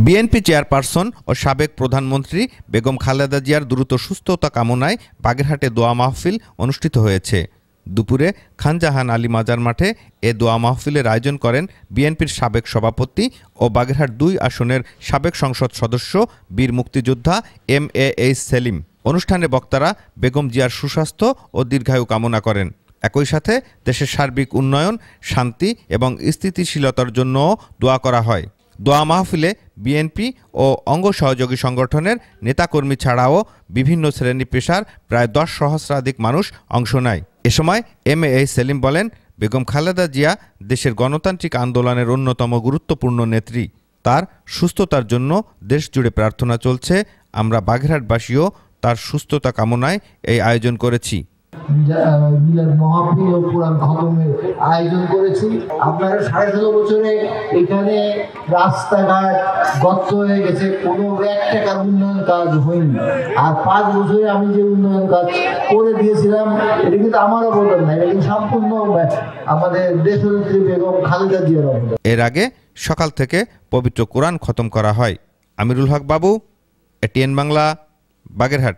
BNP chairperson ও সাবেক প্রধানমন্ত্রী বেগম খালেদা জিয়ার দ্রুত সুস্থতা কামনায় বাগেরহাটে দোয়া মাহফিল অনুষ্ঠিত হয়েছে। দুপুরে খানজাহান আলী মাজার মাঠে এ দোয়া মাহফিলের আয়োজন করেন বিএনপির সাবেক সভাপতি ও বাগেরহাট ২ আসনের সাবেক সংসদ সদস্য বীর মুক্তিযোদ্ধা MAH সেলিম। অনুষ্ঠানে বক্তারা বেগম জিয়ার সুস্বাস্থ্য ও দীর্ঘায়ু কামনা করেন। একই সাথে দেশের সার্বিক উন্নয়ন, শান্তি এবং স্থিতিশীলতার জন্যও দোয়া করা হয়। দোয়া মাহফিলে বিএনপি ও অঙ্গ সহযোগী সংগঠনের নেতাকর্মী ছাড়াও বিভিন্ন শ্রেণী পেশার প্রায় ১০ সহস্রাধিক মানুষ অংশ নেয়। এ সময় MAH সেলিম বলেন, বেগম খালেদা জিয়া দেশের গণতান্ত্রিক আন্দোলনের অন্যতম গুরুত্বপূর্ণ নেত্রী। তার সুস্থতার জন্য দেশ জুড়ে প্রার্থনা চলছে। আমরা বাগেরহাটবাসীও তার সুস্থতা কামনায় এই আয়োজন করেছি। মিলাদ মাহফিল ও কোরআন খতমের আয়োজন করেছি। আপনারা ১৬.৫ বছরে এখানে রাস্তাঘাট গর্ত হয়ে গেছে, কোনো ১ টাকার উন্নয়ন কাজ হয়নি। আর ৫ বছরে আমি যে উন্নয়ন কাজ করে দিয়েছিলাম, এটা কিন্তু আমার অবদান না, এটা কিন্তু সম্পূর্ণ আমাদের দেশনেত্রী বেগম খালেদা জিয়ার অবদান। এর আগে সকাল থেকে পবিত্র কোরআন খতম করা হয়। আমিরুল হক বাবু, ATN বাংলা, বাগেরহাট।